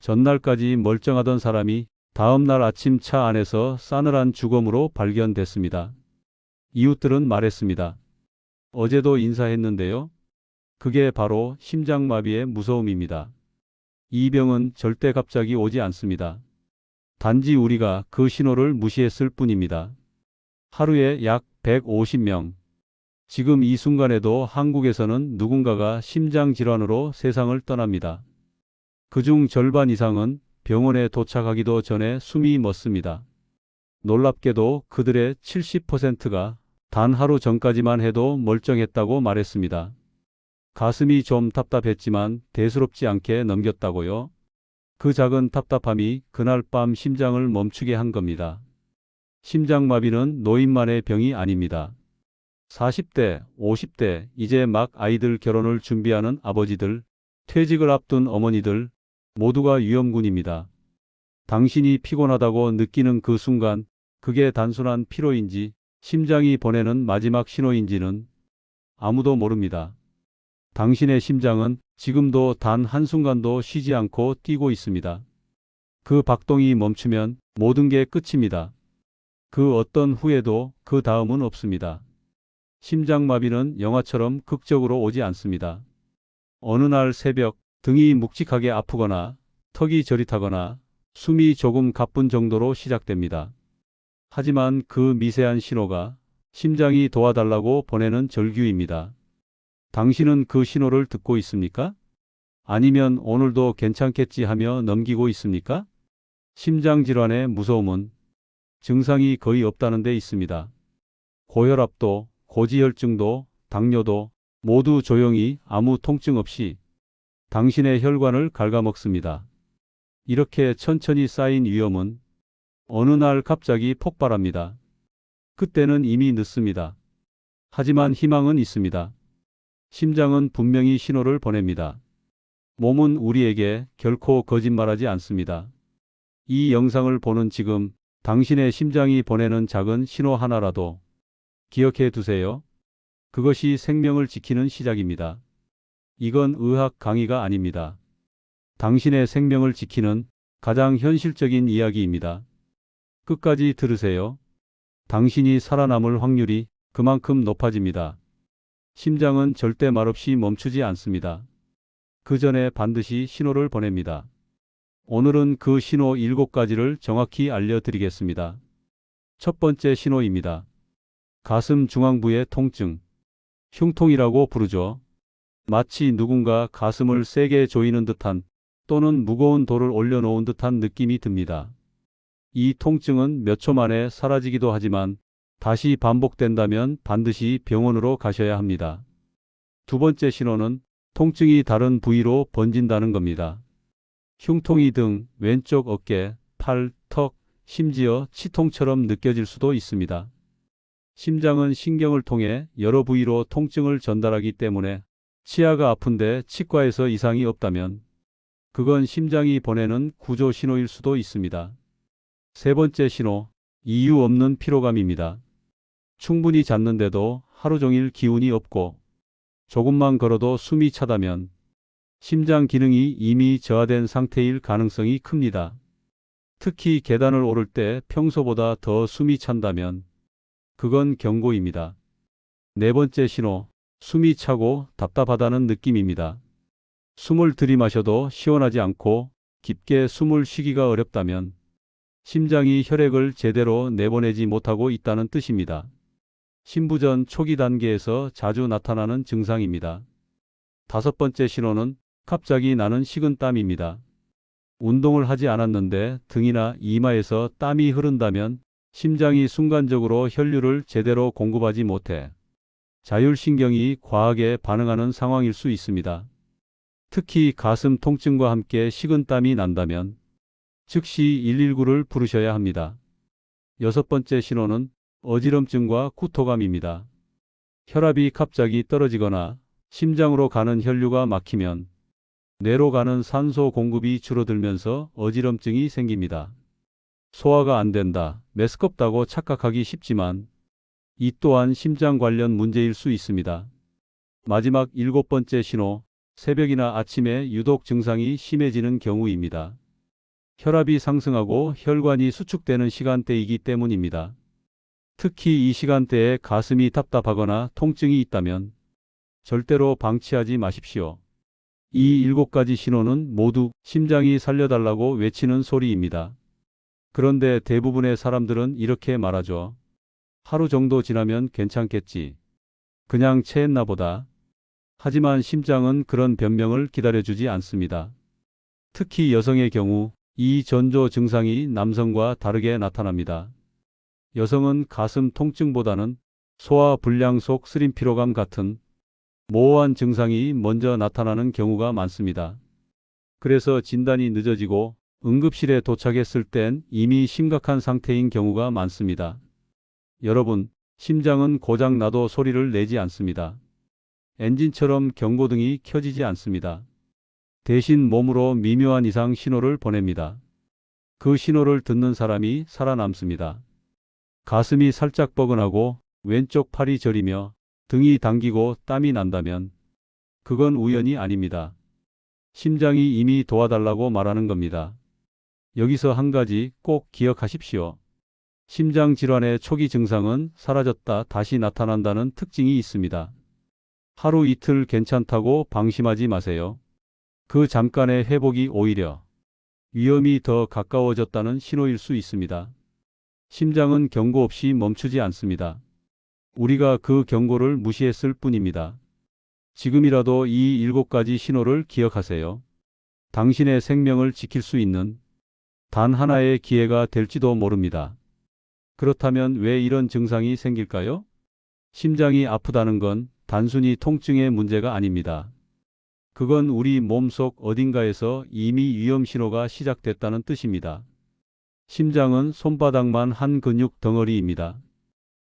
전날까지 멀쩡하던 사람이 다음날 아침 차 안에서 싸늘한 죽음으로 발견됐습니다. 이웃들은 말했습니다. 어제도 인사했는데요. 그게 바로 심장마비의 무서움입니다. 이 병은 절대 갑자기 오지 않습니다. 단지 우리가 그 신호를 무시했을 뿐입니다. 하루에 약 150명. 지금 이 순간에도 한국에서는 누군가가 심장질환으로 세상을 떠납니다. 그중 절반 이상은 병원에 도착하기도 전에 숨이 멎습니다. 놀랍게도 그들의 70%가 단 하루 전까지만 해도 멀쩡했다고 말했습니다. 가슴이 좀 답답했지만 대수롭지 않게 넘겼다고요. 그 작은 답답함이 그날 밤 심장을 멈추게 한 겁니다. 심장마비는 노인만의 병이 아닙니다. 40대, 50대, 이제 막 아이들 결혼을 준비하는 아버지들, 퇴직을 앞둔 어머니들, 모두가 위험군입니다. 당신이 피곤하다고 느끼는 그 순간, 그게 단순한 피로인지, 심장이 보내는 마지막 신호인지는 아무도 모릅니다. 당신의 심장은 지금도 단 한순간도 쉬지 않고 뛰고 있습니다. 그 박동이 멈추면 모든 게 끝입니다. 그 어떤 후회도 그 다음은 없습니다. 심장마비는 영화처럼 극적으로 오지 않습니다. 어느 날 새벽 등이 묵직하게 아프거나 턱이 저릿하거나 숨이 조금 가쁜 정도로 시작됩니다. 하지만 그 미세한 신호가 심장이 도와달라고 보내는 절규입니다. 당신은 그 신호를 듣고 있습니까? 아니면 오늘도 괜찮겠지 하며 넘기고 있습니까? 심장질환의 무서움은 증상이 거의 없다는 데 있습니다. 고혈압도, 고지혈증도, 당뇨도 모두 조용히 아무 통증 없이 당신의 혈관을 갉아먹습니다. 이렇게 천천히 쌓인 위험은 어느 날 갑자기 폭발합니다. 그때는 이미 늦습니다. 하지만 희망은 있습니다. 심장은 분명히 신호를 보냅니다. 몸은 우리에게 결코 거짓말하지 않습니다. 이 영상을 보는 지금 당신의 심장이 보내는 작은 신호 하나라도 기억해 두세요. 그것이 생명을 지키는 시작입니다. 이건 의학 강의가 아닙니다. 당신의 생명을 지키는 가장 현실적인 이야기입니다. 끝까지 들으세요. 당신이 살아남을 확률이 그만큼 높아집니다. 심장은 절대 말없이 멈추지 않습니다. 그 전에 반드시 신호를 보냅니다. 오늘은 그 신호 7가지를 정확히 알려드리겠습니다. 첫 번째 신호입니다. 가슴 중앙부의 통증. 흉통이라고 부르죠. 마치 누군가 가슴을 세게 조이는 듯한 또는 무거운 돌을 올려놓은 듯한 느낌이 듭니다. 이 통증은 몇 초 만에 사라지기도 하지만 다시 반복된다면 반드시 병원으로 가셔야 합니다. 두 번째 신호는 통증이 다른 부위로 번진다는 겁니다. 흉통이 등, 왼쪽 어깨, 팔, 턱, 심지어 치통처럼 느껴질 수도 있습니다. 심장은 신경을 통해 여러 부위로 통증을 전달하기 때문에 치아가 아픈데 치과에서 이상이 없다면 그건 심장이 보내는 구조 신호일 수도 있습니다. 세 번째 신호, 이유 없는 피로감입니다. 충분히 잤는데도 하루 종일 기운이 없고 조금만 걸어도 숨이 차다면 심장 기능이 이미 저하된 상태일 가능성이 큽니다. 특히 계단을 오를 때 평소보다 더 숨이 찬다면 그건 경고입니다. 네 번째 신호, 숨이 차고 답답하다는 느낌입니다. 숨을 들이마셔도 시원하지 않고 깊게 숨을 쉬기가 어렵다면 심장이 혈액을 제대로 내보내지 못하고 있다는 뜻입니다. 심부전 초기 단계에서 자주 나타나는 증상입니다. 다섯 번째 신호는 갑자기 나는 식은땀입니다. 운동을 하지 않았는데 등이나 이마에서 땀이 흐른다면 심장이 순간적으로 혈류를 제대로 공급하지 못해 자율신경이 과하게 반응하는 상황일 수 있습니다. 특히 가슴 통증과 함께 식은땀이 난다면 즉시 119를 부르셔야 합니다. 여섯 번째 신호는 어지럼증과 구토감입니다. 혈압이 갑자기 떨어지거나 심장으로 가는 혈류가 막히면 뇌로 가는 산소 공급이 줄어들면서 어지럼증이 생깁니다. 소화가 안 된다, 메스껍다고 착각하기 쉽지만 이 또한 심장 관련 문제일 수 있습니다. 마지막 7번째 신호, 새벽이나 아침에 유독 증상이 심해지는 경우입니다. 혈압이 상승하고 혈관이 수축되는 시간대이기 때문입니다. 특히 이 시간대에 가슴이 답답하거나 통증이 있다면 절대로 방치하지 마십시오. 이 7가지 신호는 모두 심장이 살려달라고 외치는 소리입니다. 그런데 대부분의 사람들은 이렇게 말하죠. 하루 정도 지나면 괜찮겠지. 그냥 체했나 보다. 하지만 심장은 그런 변명을 기다려주지 않습니다. 특히 여성의 경우 이 전조 증상이 남성과 다르게 나타납니다. 여성은 가슴 통증보다는 소화 불량 속 쓰림 피로감 같은 모호한 증상이 먼저 나타나는 경우가 많습니다. 그래서 진단이 늦어지고 응급실에 도착했을 땐 이미 심각한 상태인 경우가 많습니다. 여러분, 심장은 고장 나도 소리를 내지 않습니다. 엔진처럼 경고등이 켜지지 않습니다. 대신 몸으로 미묘한 이상 신호를 보냅니다. 그 신호를 듣는 사람이 살아남습니다. 가슴이 살짝 뻐근하고 왼쪽 팔이 저리며 등이 당기고 땀이 난다면 그건 우연이 아닙니다. 심장이 이미 도와달라고 말하는 겁니다. 여기서 한 가지 꼭 기억하십시오. 심장 질환의 초기 증상은 사라졌다 다시 나타난다는 특징이 있습니다. 하루 이틀 괜찮다고 방심하지 마세요. 그 잠깐의 회복이 오히려 위험이 더 가까워졌다는 신호일 수 있습니다. 심장은 경고 없이 멈추지 않습니다. 우리가 그 경고를 무시했을 뿐입니다. 지금이라도 이 7가지 신호를 기억하세요. 당신의 생명을 지킬 수 있는 단 하나의 기회가 될지도 모릅니다. 그렇다면 왜 이런 증상이 생길까요? 심장이 아프다는 건 단순히 통증의 문제가 아닙니다. 그건 우리 몸속 어딘가에서 이미 위험 신호가 시작됐다는 뜻입니다. 심장은 손바닥만 한 근육 덩어리입니다.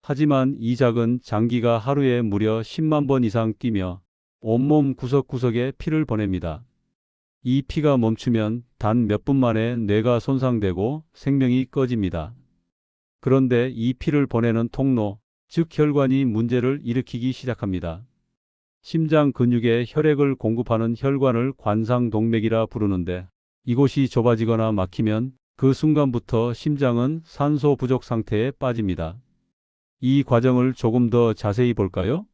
하지만 이 작은 장기가 하루에 무려 10만 번 이상 뛰며 온몸 구석구석에 피를 보냅니다. 이 피가 멈추면 단 몇 분 만에 뇌가 손상되고 생명이 꺼집니다. 그런데 이 피를 보내는 통로, 즉 혈관이 문제를 일으키기 시작합니다. 심장 근육에 혈액을 공급하는 혈관을 관상동맥이라 부르는데 이곳이 좁아지거나 막히면 그 순간부터 심장은 산소 부족 상태에 빠집니다. 이 과정을 조금 더 자세히 볼까요?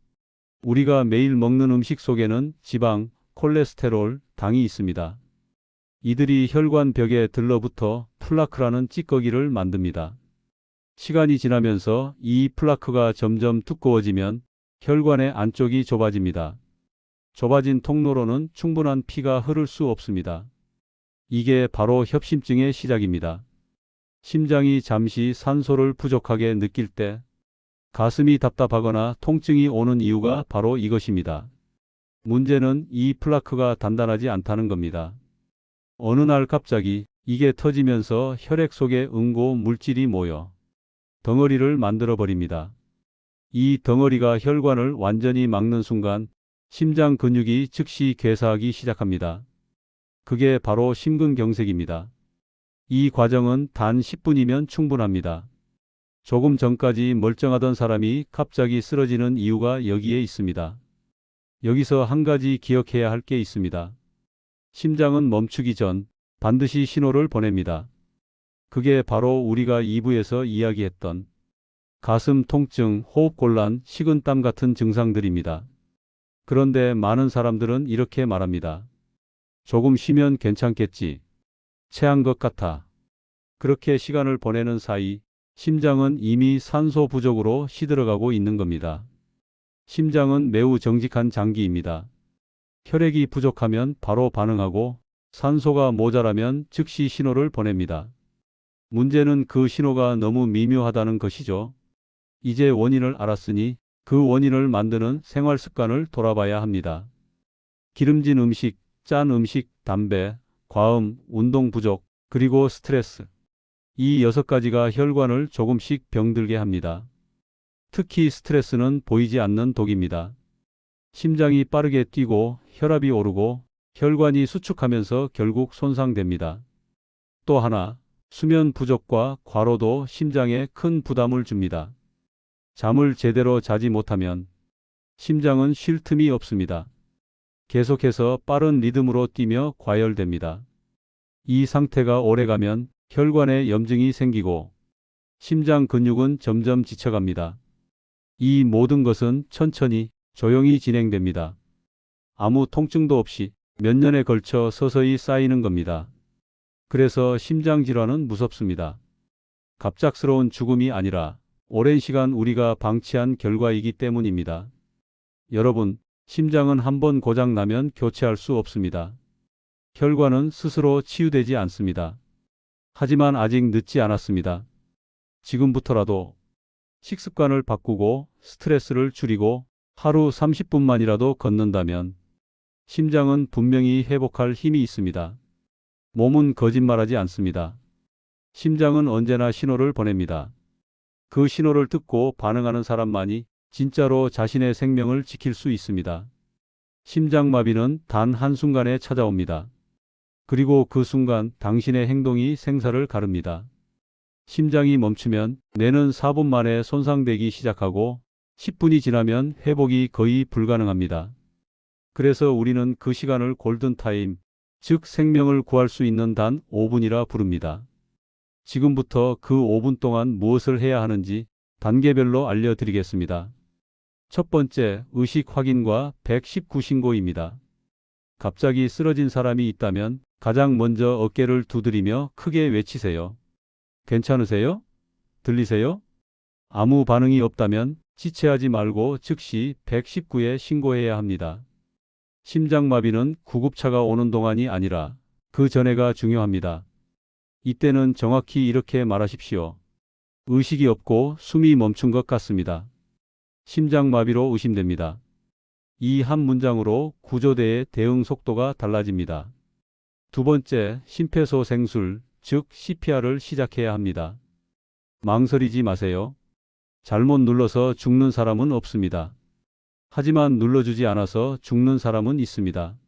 우리가 매일 먹는 음식 속에는 지방, 콜레스테롤, 당이 있습니다. 이들이 혈관 벽에 들러붙어 플라크라는 찌꺼기를 만듭니다. 시간이 지나면서 이 플라크가 점점 두꺼워지면 혈관의 안쪽이 좁아집니다. 좁아진 통로로는 충분한 피가 흐를 수 없습니다. 이게 바로 협심증의 시작입니다. 심장이 잠시 산소를 부족하게 느낄 때 가슴이 답답하거나 통증이 오는 이유가 바로 이것입니다. 문제는 이 플라크가 단단하지 않다는 겁니다. 어느 날 갑자기 이게 터지면서 혈액 속에 응고 물질이 모여 덩어리를 만들어 버립니다. 이 덩어리가 혈관을 완전히 막는 순간 심장 근육이 즉시 괴사하기 시작합니다. 그게 바로 심근경색입니다. 이 과정은 단 10분이면 충분합니다. 조금 전까지 멀쩡하던 사람이 갑자기 쓰러지는 이유가 여기에 있습니다. 여기서 한 가지 기억해야 할 게 있습니다. 심장은 멈추기 전 반드시 신호를 보냅니다. 그게 바로 우리가 2부에서 이야기했던 가슴 통증, 호흡곤란, 식은땀 같은 증상들입니다. 그런데 많은 사람들은 이렇게 말합니다. 조금 쉬면 괜찮겠지. 체한 것 같아. 그렇게 시간을 보내는 사이 심장은 이미 산소 부족으로 시들어가고 있는 겁니다. 심장은 매우 정직한 장기입니다. 혈액이 부족하면 바로 반응하고 산소가 모자라면 즉시 신호를 보냅니다. 문제는 그 신호가 너무 미묘하다는 것이죠. 이제 원인을 알았으니 그 원인을 만드는 생활 습관을 돌아봐야 합니다. 기름진 음식, 짠 음식, 담배, 과음, 운동 부족, 그리고 스트레스. 이 6가지가 혈관을 조금씩 병들게 합니다. 특히 스트레스는 보이지 않는 독입니다. 심장이 빠르게 뛰고 혈압이 오르고 혈관이 수축하면서 결국 손상됩니다. 또 하나, 수면 부족과 과로도 심장에 큰 부담을 줍니다. 잠을 제대로 자지 못하면 심장은 쉴 틈이 없습니다. 계속해서 빠른 리듬으로 뛰며 과열됩니다. 이 상태가 오래가면 혈관에 염증이 생기고 심장 근육은 점점 지쳐갑니다. 이 모든 것은 천천히 조용히 진행됩니다. 아무 통증도 없이 몇 년에 걸쳐 서서히 쌓이는 겁니다. 그래서 심장질환은 무섭습니다. 갑작스러운 죽음이 아니라 오랜 시간 우리가 방치한 결과이기 때문입니다. 여러분, 심장은 한번 고장 나면 교체할 수 없습니다. 혈관은 스스로 치유되지 않습니다. 하지만 아직 늦지 않았습니다. 지금부터라도 식습관을 바꾸고 스트레스를 줄이고 하루 30분만이라도 걷는다면 심장은 분명히 회복할 힘이 있습니다. 몸은 거짓말하지 않습니다. 심장은 언제나 신호를 보냅니다. 그 신호를 듣고 반응하는 사람만이 진짜로 자신의 생명을 지킬 수 있습니다. 심장마비는 단 한순간에 찾아옵니다. 그리고 그 순간 당신의 행동이 생사를 가릅니다. 심장이 멈추면 뇌는 4분 만에 손상되기 시작하고 10분이 지나면 회복이 거의 불가능합니다. 그래서 우리는 그 시간을 골든타임, 즉 생명을 구할 수 있는 단 5분이라 부릅니다. 지금부터 그 5분 동안 무엇을 해야 하는지 단계별로 알려드리겠습니다. 첫 번째, 의식 확인과 119 신고입니다. 갑자기 쓰러진 사람이 있다면 가장 먼저 어깨를 두드리며 크게 외치세요. 괜찮으세요? 들리세요? 아무 반응이 없다면 지체하지 말고 즉시 119에 신고해야 합니다. 심장마비는 구급차가 오는 동안이 아니라 그 전에가 중요합니다. 이때는 정확히 이렇게 말하십시오. 의식이 없고 숨이 멈춘 것 같습니다. 심장마비로 의심됩니다. 이 한 문장으로 구조대의 대응 속도가 달라집니다. 두 번째, 심폐소생술, 즉 CPR을 시작해야 합니다. 망설이지 마세요. 잘못 눌러서 죽는 사람은 없습니다. 하지만 눌러주지 않아서 죽는 사람은 있습니다.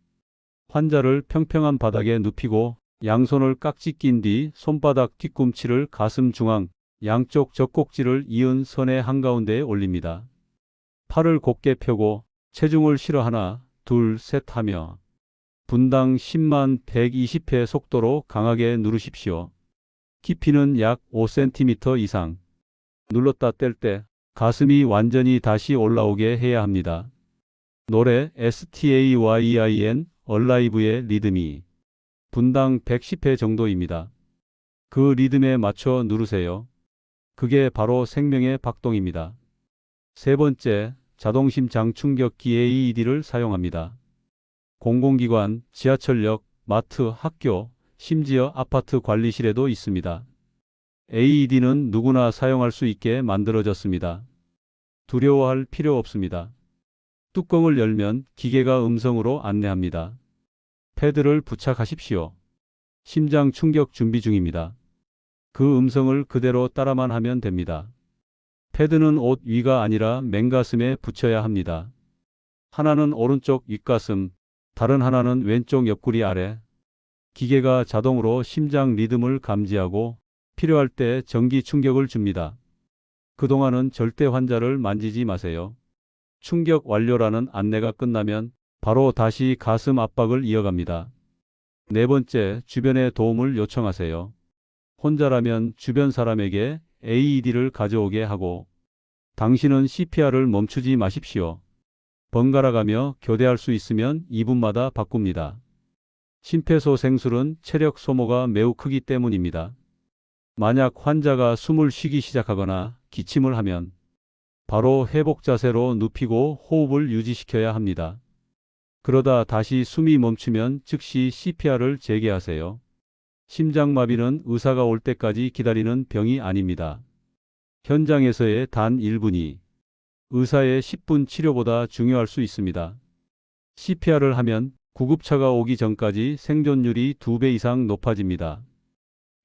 환자를 평평한 바닥에 눕히고 양손을 깍지 낀 뒤 손바닥 뒤꿈치를 가슴 중앙, 양쪽 젖꼭지를 이은 선의 한가운데에 올립니다. 팔을 곧게 펴고 체중을 실어 하나, 둘, 셋 하며 분당 10만 120회 속도로 강하게 누르십시오. 깊이는 약 5cm 이상. 눌렀다 뗄 때 가슴이 완전히 다시 올라오게 해야 합니다. 노래 STAYIN Alive의 리듬이 분당 110회 정도입니다. 그 리듬에 맞춰 누르세요. 그게 바로 생명의 박동입니다. 세 번째, 자동심장 충격기 AED를 사용합니다. 공공기관, 지하철역, 마트, 학교, 심지어 아파트 관리실에도 있습니다. AED는 누구나 사용할 수 있게 만들어졌습니다. 두려워할 필요 없습니다. 뚜껑을 열면 기계가 음성으로 안내합니다. 패드를 부착하십시오. 심장 충격 준비 중입니다. 그 음성을 그대로 따라만 하면 됩니다. 패드는 옷 위가 아니라 맨가슴에 붙여야 합니다. 하나는 오른쪽 윗가슴, 다른 하나는 왼쪽 옆구리 아래. 기계가 자동으로 심장 리듬을 감지하고 필요할 때 전기 충격을 줍니다. 그동안은 절대 환자를 만지지 마세요. 충격 완료라는 안내가 끝나면 바로 다시 가슴 압박을 이어갑니다. 네 번째, 주변의 도움을 요청하세요. 혼자라면 주변 사람에게 AED를 가져오게 하고 당신은 CPR을 멈추지 마십시오. 번갈아가며 교대할 수 있으면 2분마다 바꿉니다. 심폐소생술은 체력 소모가 매우 크기 때문입니다. 만약 환자가 숨을 쉬기 시작하거나 기침을 하면 바로 회복 자세로 눕히고 호흡을 유지시켜야 합니다. 그러다 다시 숨이 멈추면 즉시 CPR을 재개하세요. 심장마비는 의사가 올 때까지 기다리는 병이 아닙니다. 현장에서의 단 1분이 의사의 10분 치료보다 중요할 수 있습니다. CPR을 하면 구급차가 오기 전까지 생존율이 2배 이상 높아집니다.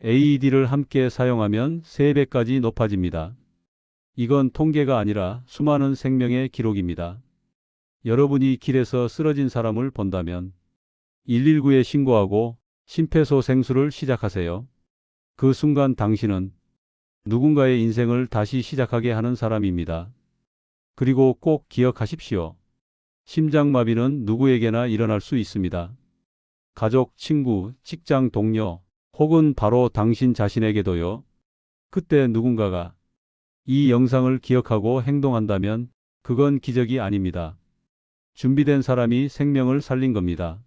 AED를 함께 사용하면 3배까지 높아집니다. 이건 통계가 아니라 수많은 생명의 기록입니다. 여러분이 길에서 쓰러진 사람을 본다면 119에 신고하고 심폐소생술을 시작하세요. 그 순간 당신은 누군가의 인생을 다시 시작하게 하는 사람입니다. 그리고 꼭 기억하십시오. 심장마비는 누구에게나 일어날 수 있습니다. 가족, 친구, 직장 동료, 혹은 바로 당신 자신에게도요. 그때 누군가가 이 영상을 기억하고 행동한다면 그건 기적이 아닙니다. 준비된 사람이 생명을 살린 겁니다.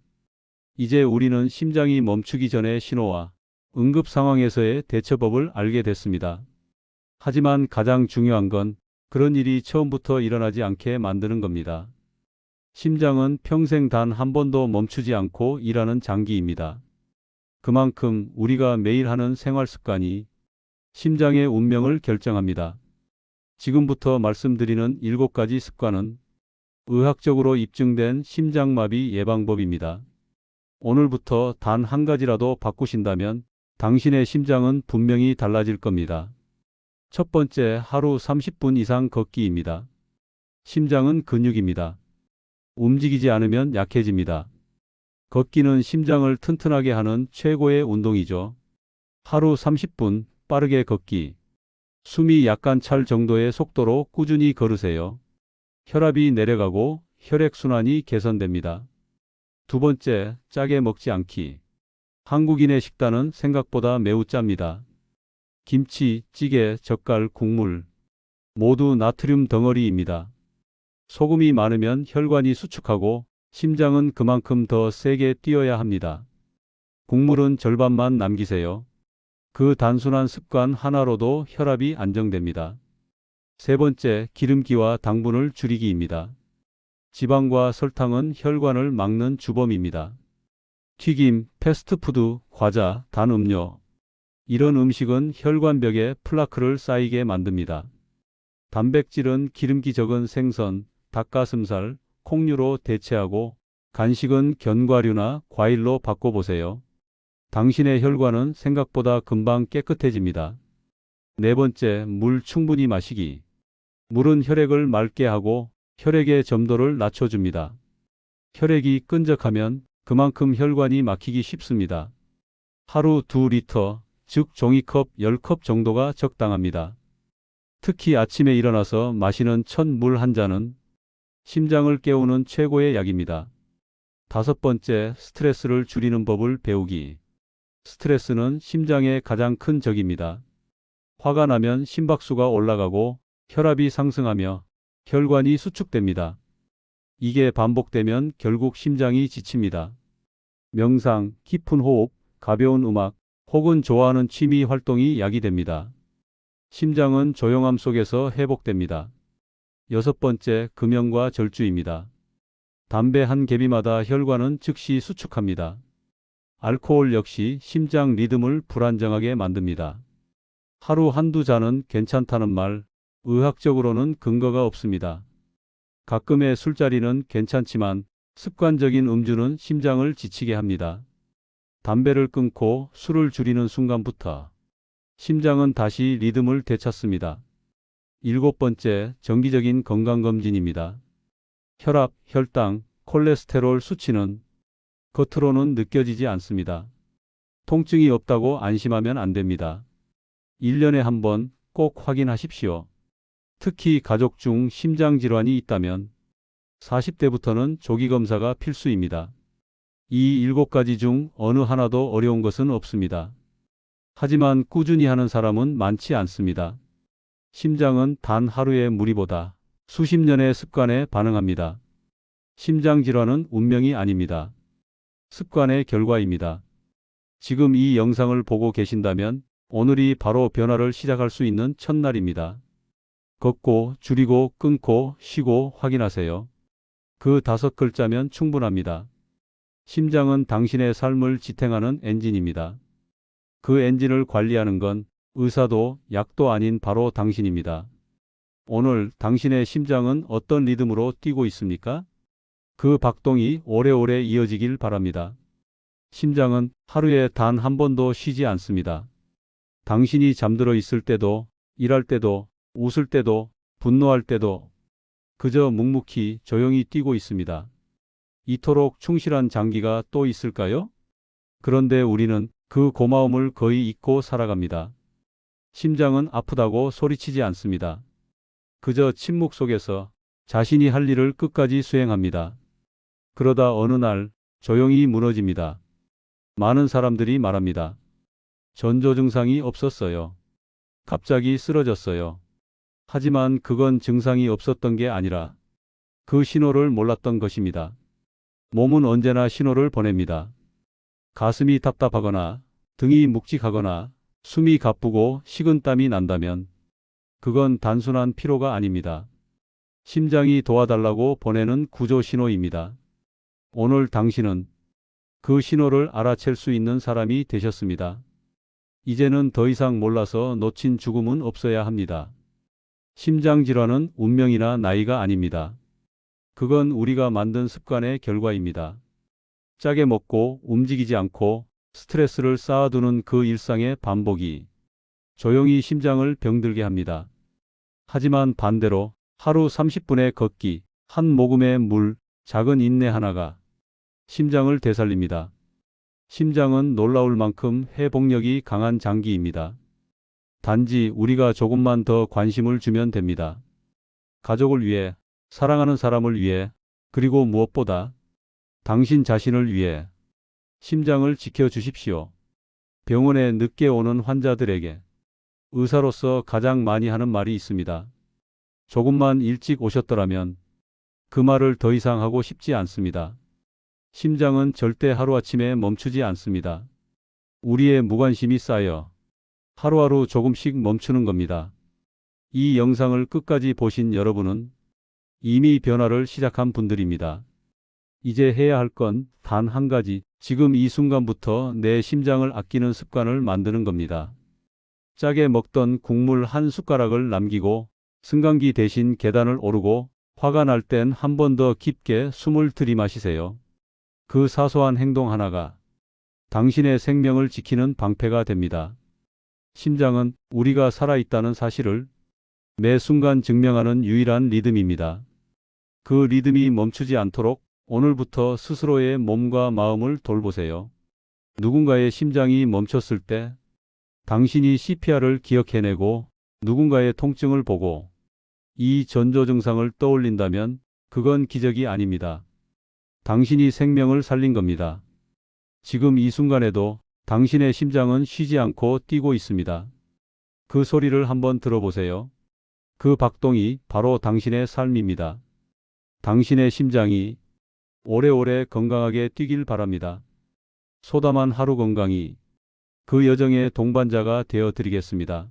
이제 우리는 심장이 멈추기 전의 신호와 응급 상황에서의 대처법을 알게 됐습니다. 하지만 가장 중요한 건 그런 일이 처음부터 일어나지 않게 만드는 겁니다. 심장은 평생 단 한 번도 멈추지 않고 일하는 장기입니다. 그만큼 우리가 매일 하는 생활 습관이 심장의 운명을 결정합니다. 지금부터 말씀드리는 7가지 습관은 의학적으로 입증된 심장마비 예방법입니다. 오늘부터 단 한 가지라도 바꾸신다면 당신의 심장은 분명히 달라질 겁니다. 첫 번째, 하루 30분 이상 걷기입니다. 심장은 근육입니다. 움직이지 않으면 약해집니다. 걷기는 심장을 튼튼하게 하는 최고의 운동이죠. 하루 30분 빠르게 걷기. 숨이 약간 찰 정도의 속도로 꾸준히 걸으세요. 혈압이 내려가고 혈액순환이 개선됩니다. 두 번째, 짜게 먹지 않기. 한국인의 식단은 생각보다 매우 짭니다. 김치, 찌개, 젓갈, 국물 모두 나트륨 덩어리입니다. 소금이 많으면 혈관이 수축하고 심장은 그만큼 더 세게 뛰어야 합니다. 국물은 절반만 남기세요. 그 단순한 습관 하나로도 혈압이 안정됩니다. 세 번째, 기름기와 당분을 줄이기입니다. 지방과 설탕은 혈관을 막는 주범입니다. 튀김, 패스트푸드, 과자, 단 음료. 이런 음식은 혈관벽에 플라크를 쌓이게 만듭니다. 단백질은 기름기 적은 생선, 닭가슴살, 콩류로 대체하고 간식은 견과류나 과일로 바꿔보세요. 당신의 혈관은 생각보다 금방 깨끗해집니다. 네 번째, 물 충분히 마시기. 물은 혈액을 맑게 하고 혈액의 점도를 낮춰줍니다. 혈액이 끈적하면 그만큼 혈관이 막히기 쉽습니다. 하루 2리터, 즉 종이컵 10컵 정도가 적당합니다. 특히 아침에 일어나서 마시는 첫 물 한 잔은 심장을 깨우는 최고의 약입니다. 다섯 번째, 스트레스를 줄이는 법을 배우기. 스트레스는 심장의 가장 큰 적입니다. 화가 나면 심박수가 올라가고 혈압이 상승하며 혈관이 수축됩니다. 이게 반복되면 결국 심장이 지칩니다. 명상, 깊은 호흡, 가벼운 음악, 혹은 좋아하는 취미 활동이 약이 됩니다. 심장은 조용함 속에서 회복됩니다. 여섯 번째, 금연과 절주입니다. 담배 한 개비마다 혈관은 즉시 수축합니다. 알코올 역시 심장 리듬을 불안정하게 만듭니다. 하루 한두 잔은 괜찮다는 말, 의학적으로는 근거가 없습니다. 가끔의 술자리는 괜찮지만 습관적인 음주는 심장을 지치게 합니다. 담배를 끊고 술을 줄이는 순간부터 심장은 다시 리듬을 되찾습니다. 일곱 번째, 정기적인 건강검진입니다. 혈압, 혈당, 콜레스테롤 수치는 겉으로는 느껴지지 않습니다. 통증이 없다고 안심하면 안 됩니다. 1년에 한 번 꼭 확인하십시오. 특히 가족 중 심장질환이 있다면 40대부터는 조기검사가 필수입니다. 이 7가지 중 어느 하나도 어려운 것은 없습니다. 하지만 꾸준히 하는 사람은 많지 않습니다. 심장은 단 하루의 무리보다 수십 년의 습관에 반응합니다. 심장질환은 운명이 아닙니다. 습관의 결과입니다. 지금 이 영상을 보고 계신다면 오늘이 바로 변화를 시작할 수 있는 첫날입니다. 걷고, 줄이고, 끊고, 쉬고 확인하세요. 그 5글자면 충분합니다. 심장은 당신의 삶을 지탱하는 엔진입니다. 그 엔진을 관리하는 건 의사도 약도 아닌 바로 당신입니다. 오늘 당신의 심장은 어떤 리듬으로 뛰고 있습니까? 그 박동이 오래오래 이어지길 바랍니다. 심장은 하루에 단 한 번도 쉬지 않습니다. 당신이 잠들어 있을 때도, 일할 때도, 웃을 때도, 분노할 때도 그저 묵묵히 조용히 뛰고 있습니다. 이토록 충실한 장기가 또 있을까요? 그런데 우리는 그 고마움을 거의 잊고 살아갑니다. 심장은 아프다고 소리치지 않습니다. 그저 침묵 속에서 자신이 할 일을 끝까지 수행합니다. 그러다 어느 날 조용히 무너집니다. 많은 사람들이 말합니다. 전조 증상이 없었어요. 갑자기 쓰러졌어요. 하지만 그건 증상이 없었던 게 아니라 그 신호를 몰랐던 것입니다. 몸은 언제나 신호를 보냅니다. 가슴이 답답하거나 등이 묵직하거나 숨이 가쁘고 식은땀이 난다면 그건 단순한 피로가 아닙니다. 심장이 도와달라고 보내는 구조 신호입니다. 오늘 당신은 그 신호를 알아챌 수 있는 사람이 되셨습니다. 이제는 더 이상 몰라서 놓친 죽음은 없어야 합니다. 심장질환은 운명이나 나이가 아닙니다. 그건 우리가 만든 습관의 결과입니다. 짜게 먹고 움직이지 않고 스트레스를 쌓아두는 그 일상의 반복이 조용히 심장을 병들게 합니다. 하지만 반대로 하루 30분의 걷기, 한 모금의 물, 작은 인내 하나가 심장을 되살립니다. 심장은 놀라울 만큼 회복력이 강한 장기입니다. 단지 우리가 조금만 더 관심을 주면 됩니다. 가족을 위해, 사랑하는 사람을 위해, 그리고 무엇보다 당신 자신을 위해 심장을 지켜주십시오. 병원에 늦게 오는 환자들에게 의사로서 가장 많이 하는 말이 있습니다. 조금만 일찍 오셨더라면 그 말을 더 이상 하고 싶지 않습니다. 심장은 절대 하루아침에 멈추지 않습니다. 우리의 무관심이 쌓여 하루하루 조금씩 멈추는 겁니다. 이 영상을 끝까지 보신 여러분은 이미 변화를 시작한 분들입니다. 이제 해야 할 건 단 한 가지, 지금 이 순간부터 내 심장을 아끼는 습관을 만드는 겁니다. 짜게 먹던 국물 한 숟가락을 남기고 승강기 대신 계단을 오르고 화가 날 땐 한 번 더 깊게 숨을 들이마시세요. 그 사소한 행동 하나가 당신의 생명을 지키는 방패가 됩니다. 심장은 우리가 살아있다는 사실을 매 순간 증명하는 유일한 리듬입니다. 그 리듬이 멈추지 않도록 오늘부터 스스로의 몸과 마음을 돌보세요. 누군가의 심장이 멈췄을 때 당신이 CPR을 기억해내고 누군가의 통증을 보고 이 전조 증상을 떠올린다면 그건 기적이 아닙니다. 당신이 생명을 살린 겁니다. 지금 이 순간에도 당신의 심장은 쉬지 않고 뛰고 있습니다. 그 소리를 한번 들어보세요. 그 박동이 바로 당신의 삶입니다. 당신의 심장이 오래오래 건강하게 뛰길 바랍니다. 소담한 하루 건강이 그 여정의 동반자가 되어 드리겠습니다.